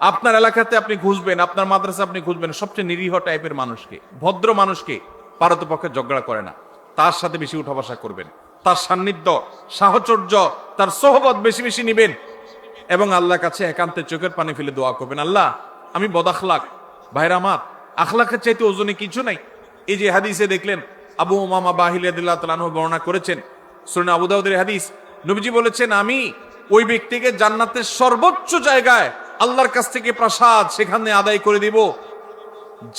আপনার এলাকাতে আপনি খুঁজবেন, আপনার মাদ্রাসা আপনি খুঁজবেন সবচেয়ে নিরীহ টাইপের মানুষকে, ভদ্র মানুষকে, পারতপক্ষে ঝগড়া করে না, তার সাথে বেশি উঠা বসা করবেন, তার সান্নিধ্য, সাহচর্য, তার সোহবত বেশি বেশি নিবেন এবং আল্লাহর কাছে একান্তে চোখের পানি ফেলে দোয়া করবেন, আল্লাহ আমি বদাখলাক। ভাইরা আমার, আখলাকের চাইতে ওজনে কিছু নাই। এই যে হাদিসে দেখলেন, আবু উমামা বাহিলী রাদিয়াল্লাহু তাআলা আনহু বর্ণনা করেছেন, সুনান আবু দাউদের হাদিস, নবীজি বলেছেন, আমি ওই ব্যক্তিকে জান্নাতের সর্বোচ্চ জায়গায় আল্লাহর কাছ থেকে প্রসাদ সেখানে আদায় করে দিব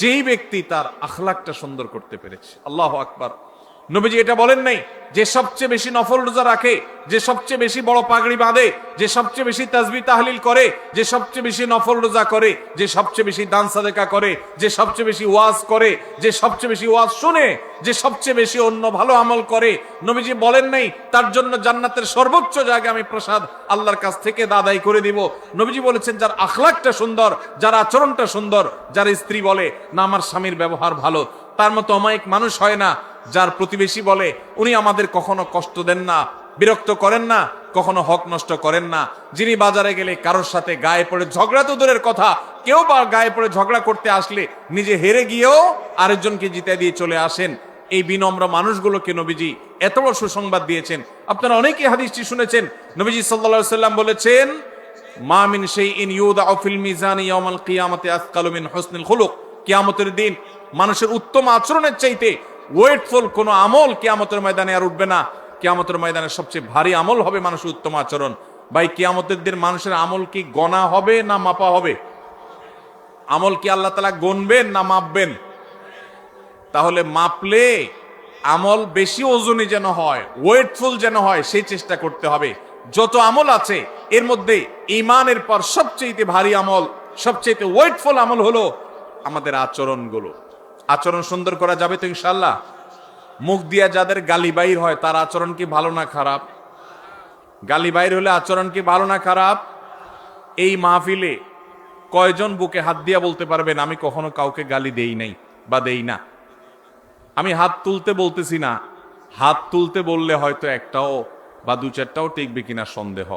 যেই ব্যক্তি তার আখলাকটা সুন্দর করতে পেরেছে। আল্লাহু আকবার। নবীজি এটা বলেন নাই যে সবচেয়ে বেশি নফল রোজা রাখে, যে সবচেয়ে বেশি বড় পাগড়ি বাঁধে, যে সবচেয়ে বেশি তাসবিহ তাহলিল করে, যে সবচেয়ে বেশি নফল রোজা করে, যে সবচেয়ে বেশি দান সাদেকা করে, যে সবচেয়ে বেশি ওয়াজ করে, যে সবচেয়ে বেশি ওয়াজ শুনে, যে সবচেয়ে বেশি অন্য ভালো আমল করে। নবীজি বলেন নাই তার জন্য জান্নাতের সর্বোচ্চ জায়গায় আমি প্রসাদ আল্লাহর কাছ থেকে আদায় করে দিব। নবীজি বলেছেন যার আখলাকটা সুন্দর, যার আচরণটা সুন্দর, যার স্ত্রী বলে না আমার স্বামীর ব্যবহার ভালো, তার মতো অমায়িক মানুষ হয় না। যার প্রতিবেশী বলে উনি আমাদের কখনো কষ্ট দেন না, বিরক্ত করেন না, কখনো হক নষ্ট করেন না। যিনি বাজারে গেলে কারোর সাথে গায়ে পড়ে ঝগড়া তো দূরের কথা, কেউ বা গায়ে পড়ে ঝগড়া করতে আসলে নিজে হেরে গিয়েও আরেকজনকে জিতে দিয়ে চলে আসেন। এই বিনম্র মানুষগুলোকে নবীজি এত বড় সুসংবাদ দিয়েছেন। আপনারা অনেকেই হাদিসটি শুনেছেন। নবীজি সাল্লাল্লাহু আলাইহি সাল্লাম বলেছেন, মা মিন শাইইন ইউদাউ ফিল মিজানি ইয়াউমাল কিয়ামাতি আসকালু মিন হুসনিল খুলুক। কিয়ামতের দিন মানুষের উত্তম আচরণের চাইতে ওয়েটফুল কোন আমল কিয়ামতের ময়দানে আর উঠবে না। কিয়ামতের ময়দানে সবচেয়ে ভারী আমল হবে মানুষের উত্তম আচরণ। ভাই, কিয়ামতের দিন মানুষের আমল কি গণা হবে না মাপা হবে? আমল কি আল্লাহ তাআলা গণবেন না মাপবেন? তাহলে মাপলে আমল বেশি ওজনই যেন হয়, ওয়েটফুল যেন হয়, সেই চেষ্টা করতে হবে। যত আমল আছে এর মধ্যে ঈমানের পর সবচেয়ে ভারী আমল, সবচেয়ে ওয়েটফুল আমল হলো আমাদের আচরণগুলো। আচরণ সুন্দর করা যাবে তো ইনশাআল্লাহ? মুখ দিয়া যাদের গালি বাইর হয় তার আচরণ কি ভালো না খারাপ? গালি বাইর হলে আচরণ কি ভালো না খারাপ? এই মাহফিলে কয়জন বুকে হাত দিয়া বলতে পারবেন আমি কখনো কাউকে গালি দেই নাই বা দেই না? আমি হাত তুলতে বলতেছি না, হাত তুলতে বললে হয়তো একটাও বা দু চারটাও টিকবে কিনা সন্দেহ।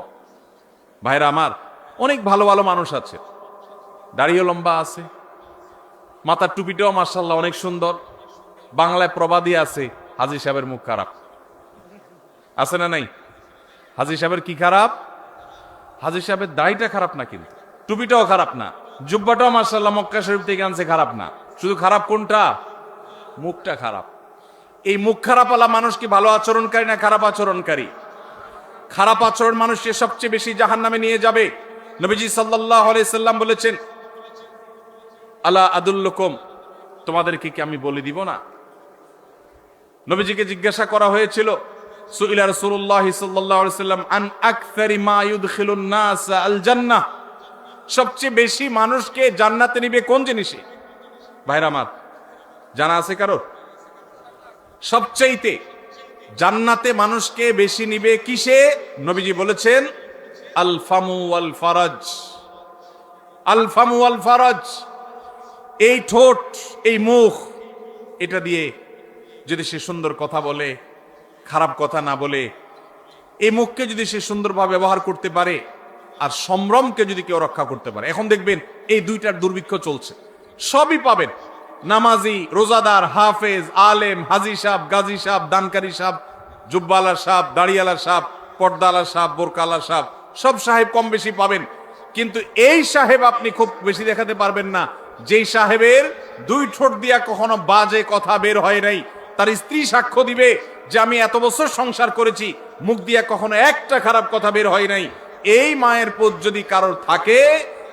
ভাইরা আমার, অনেক ভালো ভালো মানুষ আছে, দাড়িও লম্বা আছে, মাথার টুপিটাও মাশাআল্লাহ অনেক সুন্দর। বাংলায় প্রবাদী আছে, হাজী সাহেবের মুখ খারাপ। আছে না নাই? হাজী সাহেবের কি খারাপ? হাজী সাহেবের দাড়িটা খারাপ না, কিন্তু টুপিটাও খারাপ না, জুব্বাটাও মাশাআল্লাহ মক্কা শরীফ থেকে আনছে, খারাপ না। শুধু খারাপ কোনটা? মুখটা খারাপ। এই মুখ খারাপ আলা মানুষ কি ভালো আচরণকারী না খারাপ আচরণকারী? খারাপ আচরণ মানুষকে সবচেয়ে বেশি জাহান্নামে নিয়ে যাবে। নবীজি সাল্লাল্লাহু আলাইহি সাল্লাম বলেছেন, আলা আদুল্লুকুম, তোমাদেরকে কি আমি বলে দিব না? নবীজিকে জিজ্ঞাসা করা হয়েছিল, সুইলা রাসূলুল্লাহ সাল্লাল্লাহু আলাইহি সাল্লাম আন আকসারি মা ইউদখিলুন নাস আল জান্নাহ, সবচেয়ে বেশি মানুষকে জান্নাতে নিবে কোন জিনিসে? ভাইরা আমার, জানা আছে কারো? সবচাইতে জান্নাতে মানুষকে বেশি নিবে কিসে? নবীজি বলেছেন আল ফামু ওয়াল ফারাজ। আল ফামু ওয়াল ফারাজ, এই ঠোঁট, এই মুখ, এটা দিয়ে যদি সে সুন্দর কথা বলে, খারাপ কথা না বলে, এই মুখকে যদি সে সুন্দরভাবে ব্যবহার করতে পারে, আর সম্ভ্রমকে যদি কেউ রক্ষা করতে পারে। এখন দেখবেন এই দুইটার দুর্ভিক্ষ চলছে, সবই পাবেন। নামাজি, রোজাদার, হাফেজ, আলেম, হাজি সাহেব, গাজী সাহেব, দানকারী সাহেব, জুব্বালা সাহেব, দাড়িয়ালা সাহেব, পর্দালা সাহেব, বোরকালা সাহেব, সব সাহেব কম বেশি পাবেন। কিন্তু এই সাহেব আপনি খুব বেশি দেখাতে পারবেন না, যেই সাহেবের দুই ঠোঁট দিয়া কখনো বাজে কথা বের হয় নাই। তার স্ত্রী সাক্ষ্য দিবে যে আমি এত বছর সংসার করেছি, মুখ দিয়া কখনো একটা খারাপ কথা বের হয় নাই। এই মায়ের পুত যদি কারোর থাকে,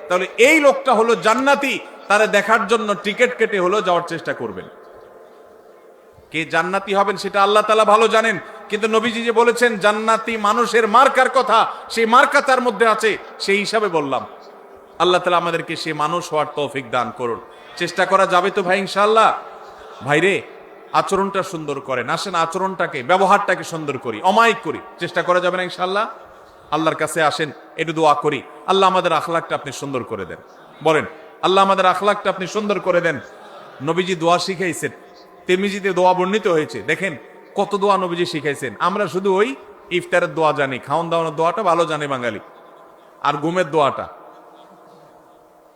তাহলে এই লোকটা হলো জান্নাতি। তারা দেখার জন্য টিকিট কেটে হলো যাওয়ার চেষ্টা করবেন। কে জান্নাতি হবেন সেটা আল্লাহ তাআলা ভালো জানেন, কিন্তু নবীজি যে বলেছেন জান্নাতি মানুষের মার্কার কথা, সেই মার্কা তার মধ্যে আছে, সেই হিসাবে বললাম। আল্লাহ তাআলা আমাদেরকে সেই মানুষ হওয়ার তৌফিক দান করুন। চেষ্টা করা যাবে তো ভাই ইনশাআল্লাহ? ভাইরে, আচরণটা সুন্দর করেন, আসেন আচরণটাকে, ব্যবহারটাকে সুন্দর করি, অমায়িক করি। চেষ্টা করা যাবে না ইনশাআল্লাহ? আল্লাহর কাছে আসেন, একটু দোয়া করি, আল্লাহ আমাদের আখলাকটা আপনি সুন্দর করে দেন। বলেন, আল্লাহ আমাদের আখলাকটা আপনি সুন্দর করে দেন। নবীজি দোয়া শিখাইছেন, তিরমিজিতে দোয়া বর্ণিত হয়েছে। দেখেন কত দোয়া নবীজি শিখাইছেন। আমরা শুধু ওই ইফতারের দোয়া জানি, খাওয়ান দাওয়ানোর দোয়াটা ভালো জানে বাঙালি, আর ঘুমের দোয়াটা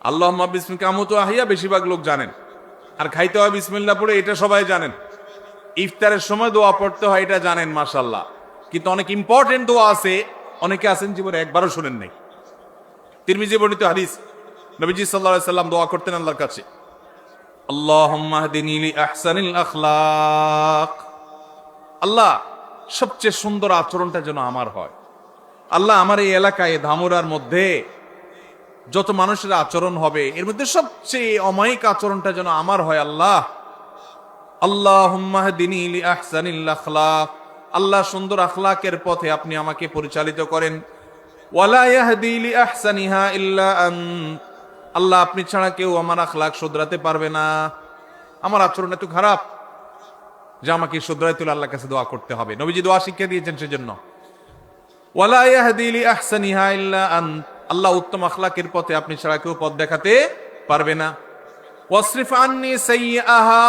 আল্লাহুম্মা বিসমিকা আমুতু আহিয়া বেশিরভাগ লোক জানেন, আর খাইতে হয় বিসমিল্লাহ পড়ে, এটা সবাই জানেন। ইফতারের সময় দোয়া পড়তে হয়, এটা জানেন মাশাআল্লাহ। কিন্তু অনেক ইম্পর্টেন্ট দোয়া আছে, অনেকে আছেন জীবনে একবারও শুনেন নাই। তিরমিজি বর্ণিত হাদিস, নবীজি সাল্লাল্লাহু আলাইহি সাল্লাম দোয়া করতেন আল্লাহর কাছে, আল্লাহুম্মা হদিনি লি আহসানিল আখলাক, আল্লাহ সবচেয়ে সুন্দর আচরণটা যেন আমার হয়। আল্লাহ আমার এই এলাকায় ধামুরার মধ্যে যত মানুষের আচরণ হবে, এর মধ্যে সবচেয়ে অমায়িক আচরণটা যেন আমার হয়। আল্লাহ, আল্লাহুম্মা হদিনি লি আহসানিল আখলাক, আল্লাহ সুন্দর আখলাকের পথে আপনি আমাকে পরিচালিত করেন। ওয়ালা ইয়াহদি লি আহসানিহা ইল্লা আন্ত, আল্লাহ আপনি ছাড়া কেউ আমার আখলাক শুধরাতে পারবে না। আমার আচরণ এত খারাপ যে আমাকে শুধরাইতে হলে আল্লাহর কাছে দোয়া করতে হবে। নবীজি দোয়া শিখিয়ে দিয়েছেন সেজন্য। ওয়ালা ইয়াহদি লি আহসানিহা ইল্লা আন্ত, আল্লাহ উত্তম আখলাকের পথে আপনি ছাড়া কেউ পথ দেখাতে পারবে না। ওয়াসরিফ আন্নি সাইয়্যাহা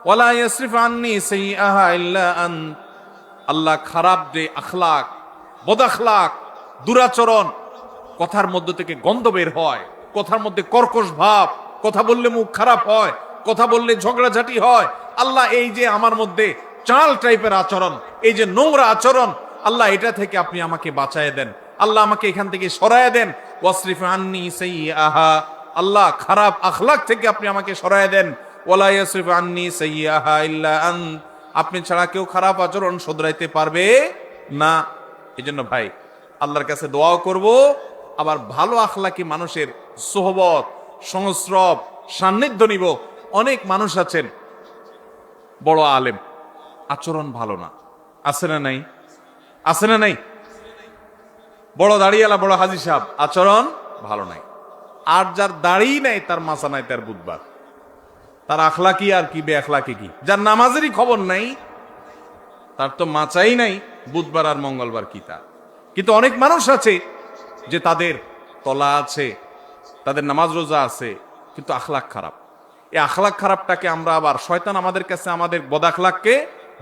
ওয়ালা ইয়াসরিফ আন্নি সাইয়্যাহা ইল্লা আন্ত, আল্লাহ খারাপ যে আখলাক, বদাখলাক, দুরাচরণ, কথার মধ্য থেকে গন্ধ বের হয়, কথার মধ্যে কর্কশ ভাব, কথা বললে মুখ খারাপ হয়, কথা বললে ঝগড়াঝাটি হয়, আল্লাহ এই যে আমার মধ্যে চাল টাইপের আচরণ, এই যে নোংরা আচরণ, আল্লাহ এটা থেকে আপনি আমাকে বাঁচায় দেন, আল্লাহ আমাকে এখান থেকে সরায় দেন। ওয়াসরিফ আন্নি সাইয়্যাহা, আল্লাহ খারাপ আখলাক থেকে আপনি আমাকে সরায় দেন। ওয়ালা ইয়াসরিফ আন্নি সাইয়্যাহা ইল্লা আন্ত, আপনি ছাড়া কেউ খারাপ আচরণ শুধরাইতে পারবে না। এজন্য ভাই আল্লাহর কাছে দোয়াও করব, আবার ভালো আখলাকি মানুষের সোহবত, সংস্রব, সান্নিধ্য নিব। অনেক মানুষ আছেন বড় আলেম, আচরণ ভালো না, আছে না নাই? আছে না নাই? বড় দাড়িওয়ালা, বড় হাজী সাহেব, আচরণ ভালো নাই। আর যার দাড়ি নাই তার মাসা নাই, তার বুধবার, তার আখলাকি আর কি বে আখলাকি কি। যার নামাজেরই খবর নাই তার তো মাচাই নাই, বুধবার আর মঙ্গলবার কি তার। কিন্তু অনেক মানুষ আছে যে তাদের তলা আছে, তাদের নামাজ রোজা আছে, কিন্তু আখলাক খারাপ। এই আখলাক খারাপটাকে আমরা আবার, শয়তান আমাদের কাছে আমাদের বদাখলাককে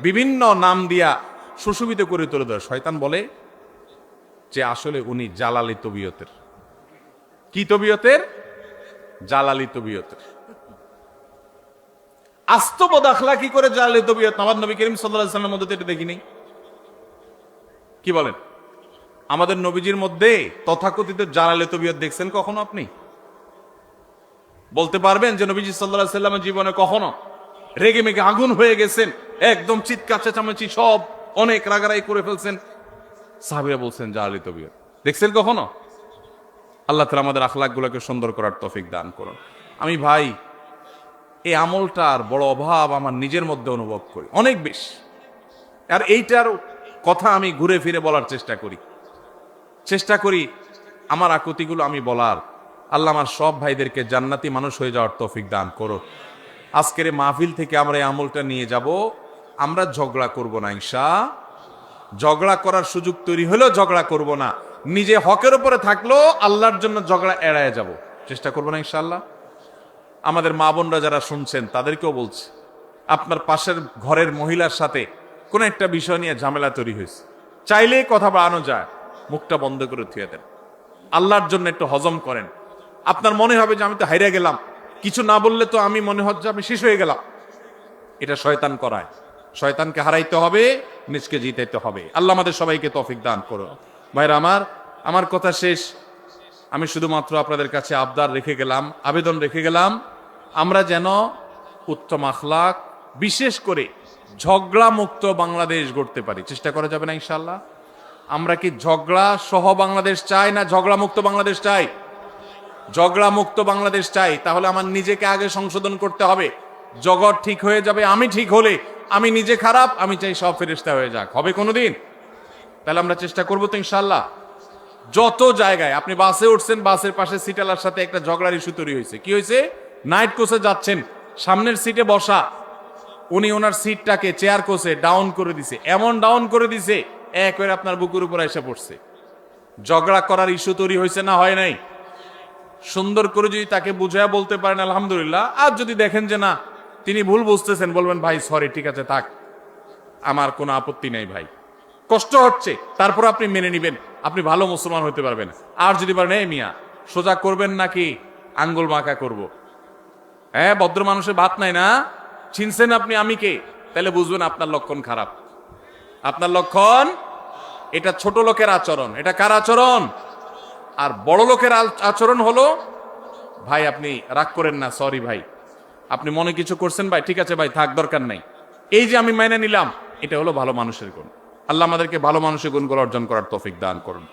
বিভিন্ন নাম দিয়া সুশোভিত করে তুলে দেয়। শয়তান বলে যে আসলে উনি জালালি তবিয়তের। কি তবিয়তের? জালালি তবিয়তের। আস্ত বদাখলাকি করে জালালি তবিয়ত আমার নবী করিম সাল্লাল্লাহু আলাইহি ওয়াসাল্লামের মধ্যে এটা দেখিনি। কি বলেন? আমাদের নবীজির মধ্যে তথাকথিত জালালি তবিয়ত দেখছেন কখনো আপনি? বলতে পারবেন যে নবীজি সাল্লাল্লাহু আলাইহি ওয়াসাল্লামের জীবনে কখনো রেগে মেগে আগুন হয়ে গেছেন, একদম চিৎকার চেঁচামেচি সব অনেক রাগারাগি করে ফেলছেন? সাহাবীরা বলছেন জালালি তবিয়ত। দেখছেন কখনো? আল্লাহ তাআলা আমাদের আখলাকগুলোকে সুন্দর করার তৌফিক দান করুন। আমি ভাই এই আমলটার বড় অভাব আমার নিজের মধ্যে অনুভব করি, অনেক বেশি। আর এইটার কথা আমি ঘুরে ফিরে বলার চেষ্টা করি আমার আকুতিগুলো আমি বলার। আল্লাহ আমার সব ভাইদেরকে জান্নাতি মানুষ হয়ে যাওয়ার তৌফিক দান করুন। আজকের এই মাহফিল থেকে আমরা এই আমলটা নিয়ে যাব, আমরা ঝগড়া করব না ইনশাআল্লাহ। ঝগড়া করার সুযোগ তৈরি হলেও ঝগড়া করব না, নিজে হকের উপরে থাকলেও আল্লাহর জন্য ঝগড়া এড়ায় যাব, চেষ্টা করব না ইনশাআল্লাহ। আমাদের মা বোনরা যারা শুনছেন তাদেরকেও বলছি, আপনার পাশের ঘরের মহিলার সাথে কোন একটা বিষয় নিয়ে ঝামেলা তৈরি হয়েছে, চাইলেই কথা বাড়ানো যায়, মুখটা বন্ধ করে থুয়ে দেন, আল্লাহর জন্য একটু হজম করেন। আপনার মনে হবে যে আমি তো হাইরা গেলাম, কিছু না বললে তো আমি মনে হচ্ছে আমি শেষ হয়ে গেলাম। এটা শয়তান করায়। শয়তানকে হারাইতে হবে, নিজকে জিতাইতে হবে। আল্লাহ আমাদের সবাইকে তৌফিক দান করো। ভাইরা আমার কথা শেষ। আমি শুধুমাত্র আপনাদের কাছে আবদার রেখে গেলাম, আবেদন রেখে গেলাম, আমরা যেন উত্তম আখলাক, বিশেষ করে ঝগড়া মুক্ত বাংলাদেশ গড়তে পারি। চেষ্টা করা যাবে না ইনশাআল্লাহ? আমরা কি ঝগড়া সহ বাংলাদেশ চাই না ঝগড়া মুক্ত বাংলাদেশ চাই? ঝগড়া মুক্ত বাংলাদেশ চাই। তাহলে আমার নিজেকে আগে সংশোধন করতে হবে। জগৎ ঠিক হয়ে যাবে আমি ঠিক হলে। আমি নিজে খারাপ, আমি চাই সব ফেরেশতা হয়ে যাক। হবে কোনোদিন? তাহলে আমরা চেষ্টা করবো তো ইনশাআল্লাহ। যত জায়গায় আপনি বাসে উঠছেন, বাসের পাশে সিটালার সাথে একটা ঝগড়ার ইস্যু তৈরি হয়েছে। কি হয়েছে? নাইট কোচে যাচ্ছেন, সামনের সিটে বসা, উনি ওনার সিটটাকে চেয়ার কোচে ডাউন করে দিছে, এমন ডাউন করে দিছে একবারে আপনার বুকের উপর এসে পড়ছে। ঝগড়া করার ইস্যু তৈরি হয়েছে না হয় নাই? সুন্দর করে যদি তাকে বুঝায় বলতে পারেন আলহামদুলিল্লাহ। আর যদি দেখেন যে না তিনি ভুল বুঝতেছেন, বলবেন ভাই সরি, ঠিক আছে থাক, আমার কোনো আপত্তি নেই ভাই, কষ্ট হচ্ছে, তারপর আপনি মেনে নিবেন, আপনি ভালো মুসলমান হতে পারবেন। আর যদি বলেন এই মিয়া সোজা করবেন নাকি আঙ্গুল বাঁকা করব, হ্যাঁ ভদ্র মানুষের ভাত নাই না, চিনছেন আপনি আমি কে, তাহলে বুঝবেন আপনার লক্ষণ খারাপ। আপনার লক্ষণ, এটা ছোট লোকের আচরণ। এটা কার আচরণ? আর বড় লোকের আচরণ হলো ভাই আপনি রাগ করেন না, সরি ভাই, আপনি মনে কিছু করছেন ভাই, ঠিক আছে ভাই থাক, দরকার নাই, এই যে আমি মেনে নিলাম, এটা হলো ভালো মানুষের গুণ। আল্লাহ আমাদেরকে ভালো মানুষের গুণগুলো অর্জন করার তৌফিক দান করুন।